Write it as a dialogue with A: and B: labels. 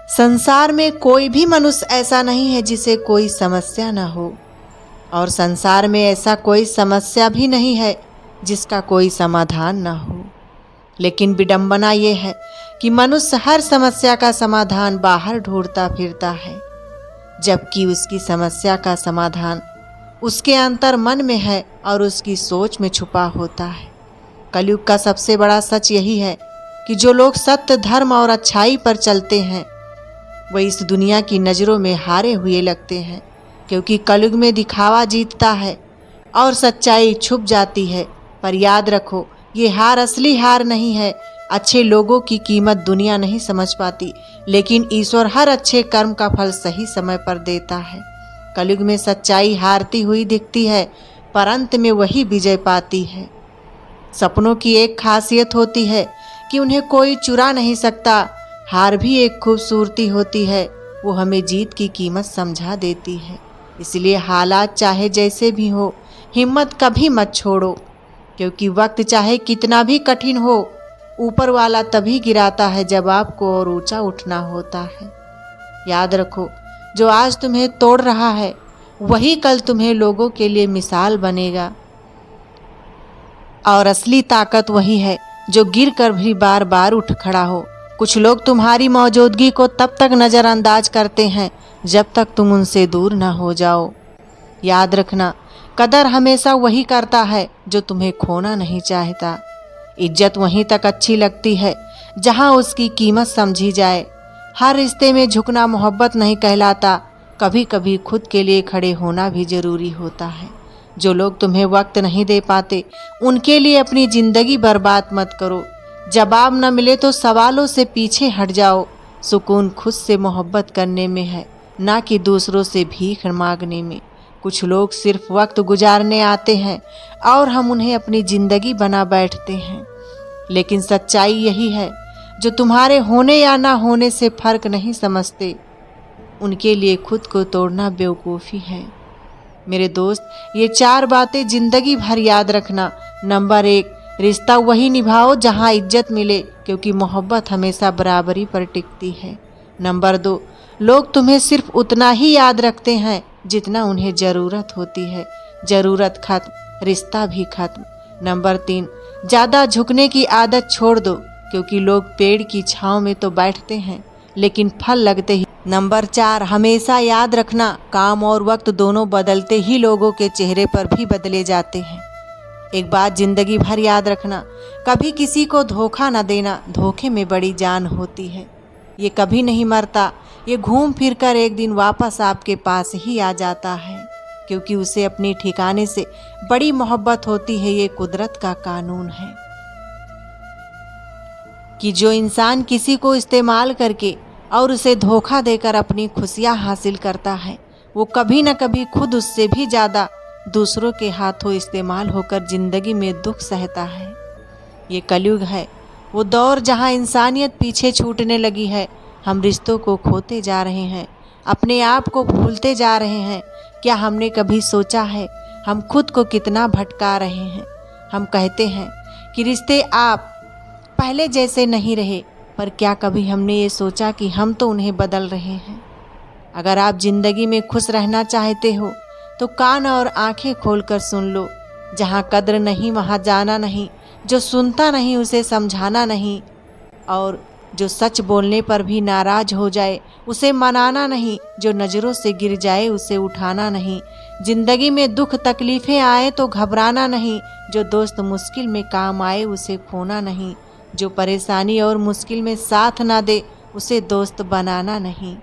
A: संसार में कोई भी मनुष्य ऐसा नहीं है जिसे कोई समस्या न हो, और संसार में ऐसा कोई समस्या भी नहीं है जिसका कोई समाधान न हो। लेकिन विडंबना ये है कि मनुष्य हर समस्या का समाधान बाहर ढूंढता फिरता है, जबकि उसकी समस्या का समाधान उसके अंतर मन में है और उसकी सोच में छुपा होता है। कलयुग का सबसे बड़ा सच यही है कि जो लोग सत्य, धर्म और अच्छाई पर चलते हैं वह इस दुनिया की नज़रों में हारे हुए लगते हैं, क्योंकि कलयुग में दिखावा जीतता है और सच्चाई छुप जाती है। पर याद रखो, ये हार असली हार नहीं है। अच्छे लोगों की कीमत दुनिया नहीं समझ पाती, लेकिन ईश्वर हर अच्छे कर्म का फल सही समय पर देता है। कलयुग में सच्चाई हारती हुई दिखती है, पर अंत में वही विजय पाती है। सपनों की एक खासियत होती है कि उन्हें कोई चुरा नहीं सकता। हार भी एक खूबसूरती होती है, वो हमें जीत की कीमत समझा देती है। इसलिए हालात चाहे जैसे भी हो, हिम्मत कभी मत छोड़ो, क्योंकि वक्त चाहे कितना भी कठिन हो, ऊपर वाला तभी गिराता है जब आपको और ऊंचा उठना होता है। याद रखो, जो आज तुम्हें तोड़ रहा है वही कल तुम्हें लोगों के लिए मिसाल बनेगा, और असली ताकत वही है जो गिर कर भी बार बार उठ खड़ा हो। कुछ लोग तुम्हारी मौजूदगी को तब तक नज़रअंदाज करते हैं जब तक तुम उनसे दूर न हो जाओ। याद रखना, कदर हमेशा वही करता है जो तुम्हें खोना नहीं चाहता। इज्जत वहीं तक अच्छी लगती है जहां उसकी कीमत समझी जाए। हर रिश्ते में झुकना मोहब्बत नहीं कहलाता, कभी कभी खुद के लिए खड़े होना भी ज़रूरी होता है। जो लोग तुम्हें वक्त नहीं दे पाते उनके लिए अपनी ज़िंदगी बर्बाद मत करो। जवाब न मिले तो सवालों से पीछे हट जाओ। सुकून खुद से मोहब्बत करने में है, ना कि दूसरों से भीख मांगने में। कुछ लोग सिर्फ वक्त गुजारने आते हैं और हम उन्हें अपनी ज़िंदगी बना बैठते हैं, लेकिन सच्चाई यही है, जो तुम्हारे होने या ना होने से फ़र्क नहीं समझते उनके लिए खुद को तोड़ना बेवकूफ़ी है। मेरे दोस्त, ये 4 बातें ज़िंदगी भर याद रखना। नंबर 1, रिश्ता वही निभाओ जहां इज्जत मिले, क्योंकि मोहब्बत हमेशा बराबरी पर टिकती है। नंबर 2, लोग तुम्हें सिर्फ उतना ही याद रखते हैं जितना उन्हें ज़रूरत होती है। ज़रूरत खत्म, रिश्ता भी खत्म। नंबर 3, ज़्यादा झुकने की आदत छोड़ दो, क्योंकि लोग पेड़ की छांव में तो बैठते हैं लेकिन फल लगते ही। नंबर 4, हमेशा याद रखना, काम और वक्त दोनों बदलते ही लोगों के चेहरे पर भी बदले जाते हैं। एक बात ज़िंदगी भर याद रखना, कभी किसी को धोखा न देना। धोखे में बड़ी जान होती है, ये कभी नहीं मरता। ये घूम फिर कर एक दिन वापस आपके पास ही आ जाता है, क्योंकि उसे अपने ठिकाने से बड़ी मोहब्बत होती है। ये कुदरत का कानून है कि जो इंसान किसी को इस्तेमाल करके और उसे धोखा देकर अपनी खुशियाँ हासिल करता है, वो कभी न कभी खुद उससे भी ज़्यादा दूसरों के हाथों इस्तेमाल होकर ज़िंदगी में दुख सहता है। ये कलयुग है, वो दौर जहाँ इंसानियत पीछे छूटने लगी है। हम रिश्तों को खोते जा रहे हैं, अपने आप को भूलते जा रहे हैं। क्या हमने कभी सोचा है हम खुद को कितना भटका रहे हैं? हम कहते हैं कि रिश्ते आप पहले जैसे नहीं रहे, पर क्या कभी हमने ये सोचा कि हम तो उन्हें बदल रहे हैं? अगर आप ज़िंदगी में खुश रहना चाहते हो तो कान और आंखें खोलकर सुन लो। जहाँ कद्र नहीं वहाँ जाना नहीं, जो सुनता नहीं उसे समझाना नहीं, और जो सच बोलने पर भी नाराज हो जाए उसे मनाना नहीं, जो नज़रों से गिर जाए उसे उठाना नहीं। ज़िंदगी में दुख तकलीफ़ें आए तो घबराना नहीं, जो दोस्त मुश्किल में काम आए उसे खोना नहीं, जो परेशानी और मुश्किल में साथ ना दे उसे दोस्त बनाना नहीं।